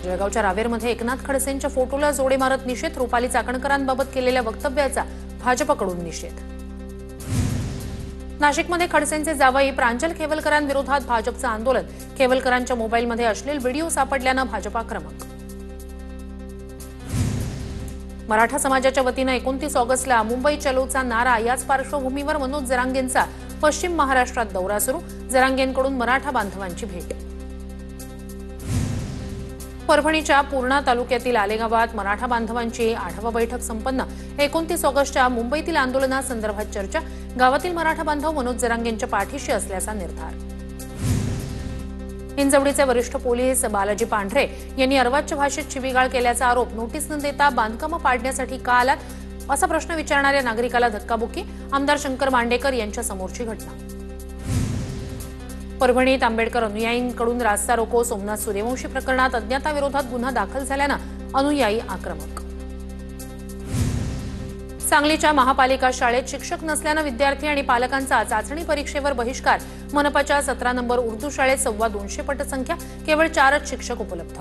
जळगावच्या रावेरमध्ये एकनाथ खडसेंच्या फोटोला जोडे मारत निषेध, रुपाली चाकणकरांबाबत केलेल्या वक्तव्याचा भाजपकडून निषेध। नाशिकमध्ये खडसेंचे जावई प्रांजल खेवलकरांविरोधात भाजपचं आंदोलन, खेवलकरांच्या मोबाईलमध्ये अश्लील व्हिडिओ सापडल्यानं भाजप आक्रमक। मराठा समाजाच्या वतीनं 29 ऑगस्टला मुंबई चलोचा नारा, याच पार्श्वभूमीवर मनोज जरांगेंचा पश्चिम महाराष्ट्रात दौरा सुरू, जरांगेंकडून मराठा बांधवांची भेट। परभणीच्या पूर्णा तालुक्यातील आलेगावात मराठा बांधवांची आढावा बैठक संपन्न, 29 ऑगस्टच्या मुंबईतील आंदोलनासंदर्भात चर्चा, गावातील मराठा बांधव मनोज जरांगेंच्या पाठीशी असल्याचा निर्धार। हिंजवडीचे वरिष्ठ पोलीस बालाजी पांढरे यांनी अर्वाच्य भाषेत शिवीगाळ केल्याचा आरोप, नोटीस न देता बांधकामं पाडण्यासाठी का आलात असा प्रश्न विचारणाऱ्या नागरिकाला धक्काबुक्की, आमदार शंकर मांडेकर यांच्या समोरची घटना। परभणीत आंबेडकर अनुयायींकडून रास्ता रोको, सोमनाथ सूर्यवंशी प्रकरणात अज्ञाताविरोधात गुन्हा दाखल झाल्यानं अनुयायी आक्रमक। सांगलीच्या महापालिका शाळेत शिक्षक नसल्यानं विद्यार्थी आणि पालकांचा चाचणी परीक्षेवर बहिष्कार, मनपाच्या 17 नंबर उर्दू शाळेत 250 पटसंख्या, केवळ 4च शिक्षक उपलब्ध।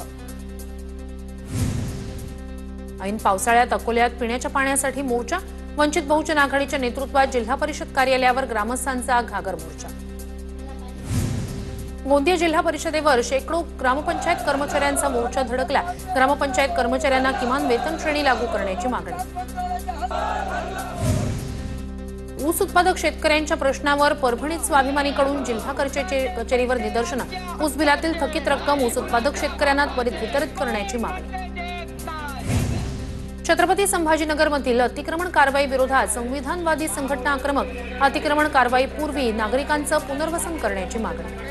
ऐन पावसाळ्यात अकोल्यात पिण्याच्या पाण्यासाठी मोर्चा, वंचित बहुजन आघाडीच्या नेतृत्वात जिल्हा परिषद कार्यालयावर ग्रामस्थांचा घागर मोर्चा। गोंदिया जिल्हा परिषदेवर शेकडो ग्रामपंचायत कर्मचाऱ्यांचा मोर्चा धडकला, ग्रामपंचायत कर्मचाऱ्यांना किमान वेतन श्रेणी लागू करण्याची मागणी। ऊस उत्पादक शेतकऱ्यांच्या प्रश्नावर परभणीत स्वाभिमानीकडून जिल्हा कचेरीवर निदर्शनं, ऊस बिलातील थकीत रक्कम ऊस उत्पादक शेतकऱ्यांना त्वरित वितरित करण्याची मागणी। छत्रपती संभाजीनगरमधील अतिक्रमण कारवाई विरोधात संविधानवादी संघटना आक्रमक, अतिक्रमण कारवाई पूर्वी नागरिकांचं पुनर्वसन करण्याची मागणी।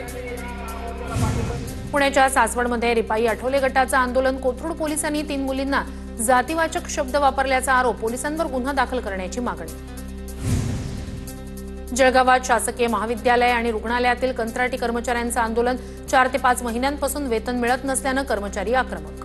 पुण्याच्या सासवडमध्ये रिपाई आठवले गटाचं आंदोलन, कोथरूड पोलिसांनी 3 मुलींना जातीवाचक शब्द वापरल्याचा आरोप, पोलिसांवर गुन्हा दाखल करण्याची मागणी। जळगावात शासकीय महाविद्यालय आणि रुग्णालयातील कंत्राटी कर्मचाऱ्यांचं आंदोलन, 4 ते 5 महिन्यांपासून वेतन मिळत नसल्यानं कर्मचारी आक्रमक।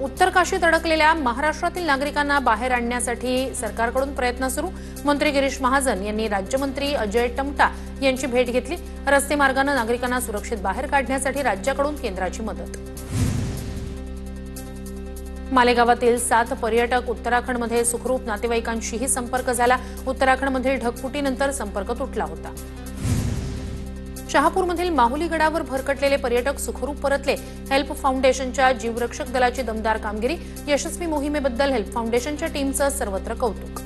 उत्तर काशीत अडकलेल्या महाराष्ट्रातील नागरिकांना बाहेर आणण्यासाठी सरकारकडून प्रयत्न सुरू, मंत्री गिरीश महाजन यांनी राज्यमंत्री अजय टमटा यांची भेट घेतली, रस्ते मार्गाने नागरिकांना सुरक्षित बाहेर काढण्यासाठी राज्याकडून केंद्राची मदत। मालेगावातील 7 पर्यटक उत्तराखंडमध्ये सुखरूप, नातेवाईकांशीही संपर्क झाला, उत्तराखंडमधील ढगफुटीनंतर संपर्क तुटला होता। शहापूरमधील माहुली गडावर भरकटलेले पर्यटक सुखरूप परतले, हेल्प फाउंडेशनच्या जीवरक्षक दलाची दमदार कामगिरी, यशस्वी मोहिमेबद्दल हेल्प फाउंडेशनच्या टीमचं सर्वत्र कौतुक।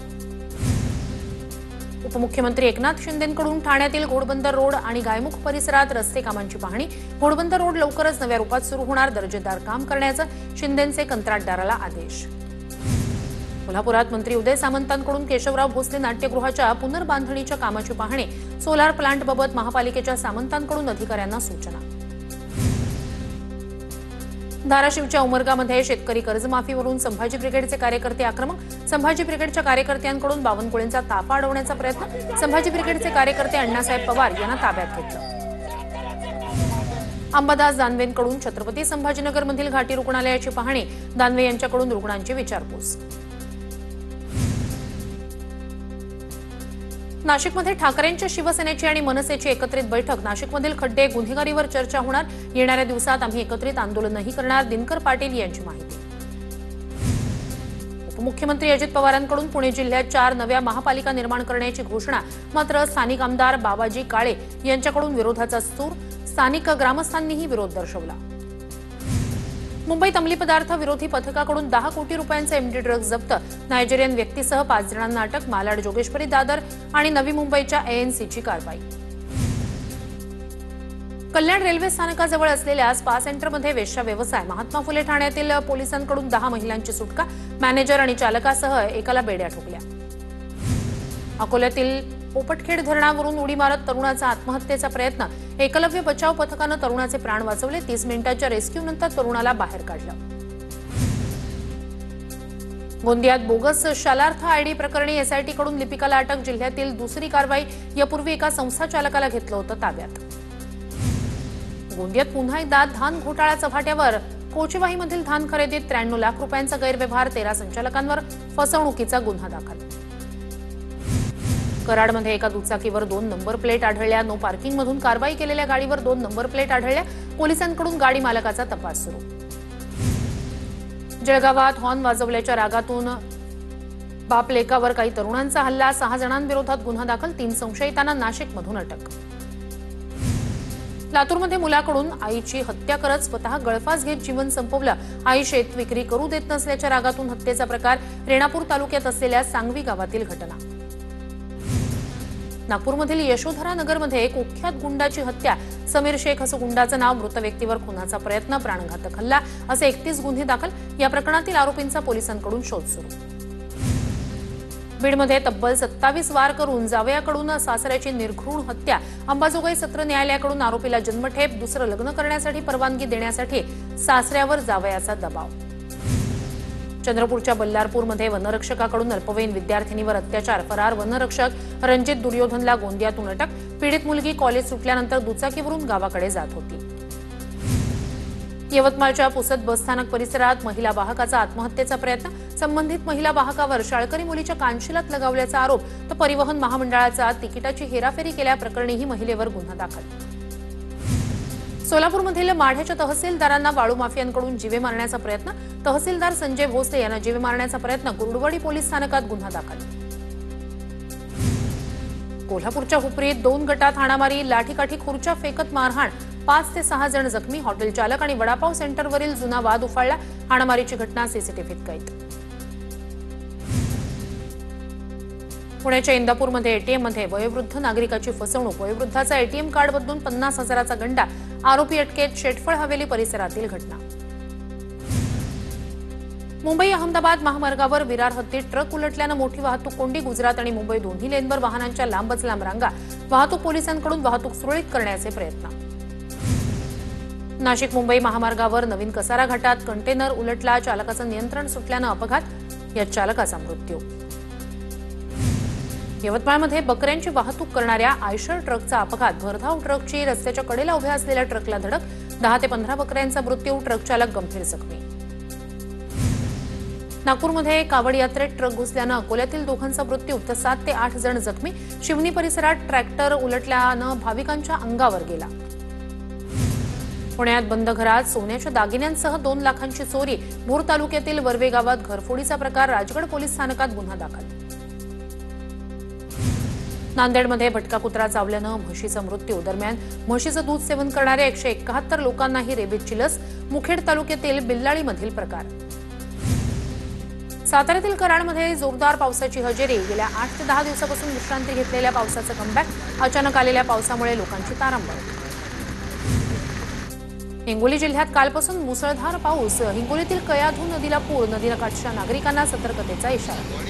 उपमुख्यमंत्री एकनाथ शिंदेंकडून ठाण्यातील घोडबंदर रोड आणि गायमुख परिसरात रस्ते कामांची पाहणी, घोडबंदर रोड लवकरच नव्या रूपात सुरू होणार, दर्जेदार काम करण्याचं शिंदेंचे कंत्राटदाराला आदेश। कोल्हापुरात मंत्री उदय सामंतांकडून केशवराव भोसले नाट्यगृहाच्या पुनर्बांधणीच्या कामाची पाहणी, सोलार प्लांटबाबत महापालिकेच्या सामंतांकडून अधिकाऱ्यांना सूचना। धाराशिवच्या उमरगामध्ये शेतकरी कर्जमाफीवरून संभाजी ब्रिगेडचे कार्यकर्ते आक्रमक, संभाजी ब्रिगेडच्या कार्यकर्त्यांकडून बावनकुळेंचा ताफा अडवण्याचा प्रयत्न, संभाजी ब्रिगेडचे कार्यकर्ते अण्णासाहेब पवार यांना ताब्यात घेतलं। अंबादास दानवेंकडून छत्रपती संभाजीनगरमधील घाटी रुग्णालयाची पाहणी, दानवे यांच्याकडून रुग्णांची विचारपूस। नाशिकमध्ये ठाकरेंच्या शिवसेनेची आणि मनसेची एकत्रित बैठक, नाशिकमधील खड्डे गुन्हेगारीवर चर्चा होणार, येणाऱ्या दिवसात आम्ही एकत्रित आंदोलनही करणार, दिनकर पाटील यांची माहिती। उपमुख्यमंत्री अजित पवारांकडून पुणे जिल्ह्यात 4 नव्या महापालिका निर्माण करण्याची घोषणा, मात्र स्थानिक आमदार बाबाजी काळे यांच्याकडून विरोधाचा सूर, स्थानिक ग्रामस्थांनीही विरोध दर्शवला। मुंबईत अंमली पदार्थ विरोधी पथकाकडून 10 कोटी रुपयांचे एमडी ड्रग्ज जप्त, नायजेरियन व्यक्तीसह 5 जणांना अटक, मालाड, जोगेश्वरी, दादर आणि नवी मुंबईच्या एएनसीची कारवाई। कल्याण रेल्वे स्थानकाजवळ असलेल्या स्पा सेंटरमध्ये वेश्या व्यवसाय, महात्मा फुले ठाण्यातील पोलिसांकडून 10 महिलांची सुटका, मॅनेजर आणि चालकासह एकाला बेड्या ठोकल्या। अकोल्यातील पोपटखेड धरणावरून उडी मारत तरुणाचा आत्महत्येचा प्रयत्न, एकलव्य बचाव पथकानं तरुणाचे प्राण वाचवले, 30 मिनिटांच्या रेस्क्यूनंतर तरुणाला बाहेर काढलं। गोंदियात बोगस शालार्थ आयडी प्रकरणी एसआयटीकडून लिपिकाला अटक, जिल्ह्यातील दुसरी कारवाई, यापूर्वी एका संस्था चालकाला घेतलं होतं ताब्यात। गोंदियात पुन्हा एकदा धान घोटाळा चव्हाट्यावर, कोचेवाहीमधील धान खरेदीत 93 लाख रुपयांचा गैरव्यवहार, 13 संचालकांवर फसवणुकीचा गुन्हा दाखल। कराडमध्ये एका दुचाकीवर 2 नंबर प्लेट आढळल्या. नो पार्किंगमधून कारवाई केलेल्या गाडीवर 2 नंबर प्लेट आढळल्या. पोलिसांकडून गाडी मालकाचा तपास सुरू. जळगावात हॉर्न वाजवल्याच्या रागातून बाप लेकावर काही तरुणांचा हल्ला. 6 जणांविरोधात गुन्हा दाखल. 3 संशयितांना नाशिकमधून अटक. लातूरमध्ये मुलाकडून आईची हत्या करत स्वतः गळफास घेत जीवन संपवलं. आई शेत विक्री करू देत नसल्याच्या रागातून हत्येचा प्रकार. रेणापूर तालुक्यात असलेल्या सांगवी गावातील घटना. नागपूरमधील यशोधरा नगरमध्ये एक कुख्यात गुंडाची हत्या. समीर शेख असं गुंडाचं नाव. मृत व्यक्तीवर खुनाचा प्रयत्न, प्राणघातक हल्ला असे 31 गुन्हे दाखल. या प्रकरणातील आरोपींचा पोलिसांकडून शोध सुरू. बीडमध्ये तब्बल 27 वार करून जावयाकडून सासऱ्याची निर्घृण हत्या. अंबाजोगाई सत्र न्यायालयाकडून आरोपीला जन्मठेप. दुसरं लग्न करण्यासाठी परवानगी देण्यासाठी सासऱ्यावर जावयाचा दबाव. चंद्रपूरच्या बल्लारपूरमध्ये वनरक्षकाकडून अल्पवयीन विद्यार्थिनीवर अत्याचार. फरार वनरक्षक रणजित दुर्योधनला गोंदियातून अटक. पीडित मुलगी कॉलेज सुटल्यानंतर दुचाकीवरून गावाकडे जात होती. यवतमाळच्या पुसद बसस्थानक परिसरात महिला वाहकाचा आत्महत्येचा प्रयत्न. संबंधित महिला वाहकावर शाळकरी मुलीच्या कानशिलात लगावल्याचा आरोप. तर परिवहन महामंडळाचा तिकिटाची हेराफेरी केल्याप्रकरणीही महिलेवर गुन्हा दाखल. सोलापूरमधील माढ्याच्या तहसीलदारांना वाळू माफियांकडून जीवे मारण्याचा प्रयत्न. तहसीलदार संजय भोसले यांना जीवे मारण्याचा प्रयत्न. कुर्डुवाडी पोलीस स्थानकात गुन्हा दाखल. कोल्हापूरच्या हुपरीत 2 गटात हाणामारी. लाठीकाठी खुर्च्या फेकत मारहाण. 5 ते 6 जण जखमी. हॉटेल चालक आणि वडापाव सेंटरवरील जुना वाद उफाळला. हाणामारीची घटना सीसीटीव्हीत कैद. पुण्याच्या इंदापूरमध्ये एटीएममध्ये वयोवृद्ध नागरिकाची फसवणूक. वयोवृद्धाचा एटीएम कार्ड बदलून 50,000चा गंडा. आरोपी अटकेत. शेटफळ हवेली परिसरातील घटना. मुंबई अहमदाबाद महामार्गावर विरार हद्दीत ट्रक उलटल्यानं मोठी वाहतूक कोंडी. गुजरात आणि मुंबई दोन्ही लेनवर वाहनांच्या लांबच लांब रांगा. वाहतूक पोलिसांकडून वाहतूक सुरळीत करण्याचे प्रयत्न. नाशिक मुंबई महामार्गावर नवीन कसारा घाटात कंटेनर उलटला. चालकाचं नियंत्रण सुटल्यानं अपघात. यात चालकाचा मृत्यू. यवतमाळमध्ये बकऱ्यांची वाहतूक करणाऱ्या आयशर ट्रकचा अपघात. भरधाव ट्रकची रस्त्याच्या कडेला उभ्या असलेल्या ट्रकला धडक. 10 ते 15 बकऱ्यांचा मृत्यू. ट्रक चालक गंभीर जखमी. नागपूरमध्ये कावड यात्रेत ट्रक घुसल्यानं अकोल्यातील 2 मृत्यू तर 7 ते 8 जण जखमी. शिवनी परिसरात ट्रॅक्टर उलटल्यानं भाविकांच्या अंगावर गेला. पुण्यात बंद घरात सोन्याच्या दागिन्यांसह 2 लाखांची चोरी. भोर तालुक्यातील वर्वे गावात घरफोडीचा प्रकार. राजगड पोलीस स्थानकात गुन्हा दाखल. नांदेडमध्ये भटका कुत्रा चावल्यानं म्हशीचा मृत्यू. दरम्यान म्हशीचं दूध सेवन करणाऱ्या 171 लोकांनाही रेबीजची लस. मुखेड तालुक्यातील बिल्लाळीमधील प्रकार. साताऱ्यातील कराडमध्ये जोरदार पावसाची हजेरी. गेल्या 8 ते 10 दिवसापासून विश्रांती घेतलेल्या पावसाचं कमबॅक. अचानक आलेल्या पावसामुळे लोकांची तारांबळ. हिंगोली जिल्ह्यात कालपासून मुसळधार पाऊस. हिंगोलीतील कयाधू नदीला पूर. नदीकाठच्या नागरिकांना सतर्कतेचा इशारा.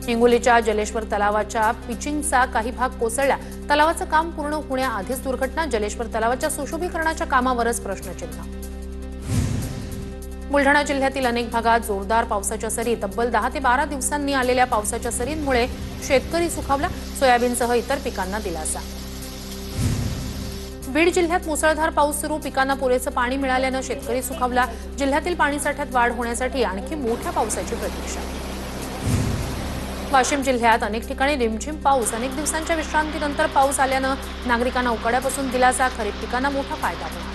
हिंगोलीच्या जलेश्वर तलावाच्या पिचिंगचा काही भाग कोसळला. तलावाचं काम पूर्ण होण्याआधीच दुर्घटना. जलेश्वर तलावाच्या सुशोभीकरणाच्या कामावरच प्रश्नचिन्ह. बुलढाणा जिल्ह्यातील अनेक भागात जोरदार पावसाच्या सरी. तब्बल 10 ते 12 दिवसांनी आलेल्या पावसाच्या सरींमुळे शेतकरी सुखावला. सोयाबीनसह इतर पिकांना दिलासा. बीड जिल्ह्यात मुसळधार पाऊस सुरू. पिकांना पुरेसं पाणी मिळाल्यानं शेतकरी सुखावला. जिल्ह्यातील पाणीसाठ्यात वाढ होण्यासाठी आणखी मोठ्या पावसाची प्रतीक्षा. वाशिम जिल्ह्यात अनेक ठिकाणी रिमझिम पाऊस. अनेक दिवसांच्या विश्रांतीनंतर पाऊस आल्यानं नागरिकांना उकाड्यापासून दिलासा. खरीप पिकांना मोठा फायदा होणार.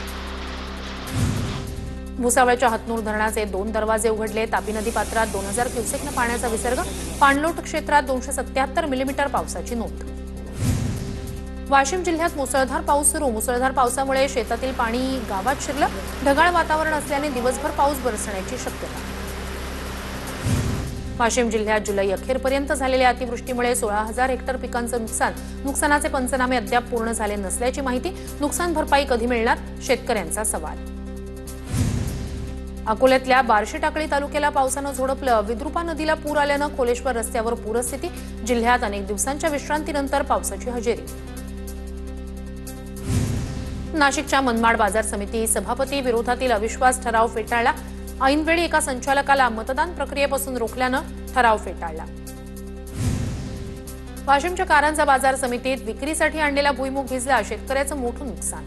भुसावळच्या हतनूर धरणाचे 2 दरवाजे उघडले. तापी नदी पात्रात 2000 क्युसेकनं पाण्याचा विसर्ग. पाणलोट क्षेत्रात 277 मिलीमीटर पावसाची नोंद. वाशिम जिल्ह्यात मुसळधार पाऊस सुरू. मुसळधार पावसामुळे शेतातील पाणी गावात शिरलं. ढगाळ वातावरण असल्याने दिवसभर पाऊस बरसण्याची शक्यता. वाशिम जिल्ह्यात जुलै अखेरपर्यंत झालेल्या अतिवृष्टीमुळे 16,000 हेक्टर पिकांचं नुकसान. नुकसानाचे पंचनामे अद्याप पूर्ण झाले नसल्याची माहिती. नुकसान भरपाई कधी मिळणार? शेतकऱ्यांचा सवाल. अकोल्यातल्या बार्शी टाकळी तालुक्याला पावसानं झोडपलं. विद्रुपा नदीला पूर आल्यानं खोलेश्वर रस्त्यावर पूरस्थिती. जिल्ह्यात अनेक दिवसांच्या विश्रांतीनंतर पावसाची हजेरी. नाशिकच्या मनमाड बाजार समिती सभापती विरोधातील अविश्वास ठराव फेटाळला. ऐनवेळी एका संचालकाला मतदान प्रक्रियेपासून रोखल्यानं ठराव फेटाळला. वाशिमच्या कारंजा बाजार समितीत विक्रीसाठी आणलेला भुईमूग भिजला. शेतकऱ्याचं मोठं नुकसान.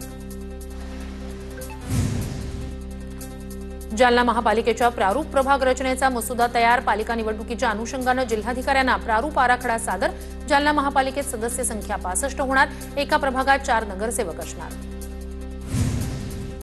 जालना महापालिकेच्या प्रारूप प्रभाग रचनेचा मसुदा तयार, पालिका निवडणुकीच्या अनुषंगानं जिल्हाधिकाऱ्यांना प्रारूप आराखडा सादर। जालना महापालिकेत सदस्य संख्या 65 होणार, एका प्रभागात 4 नगरसेवक असणार।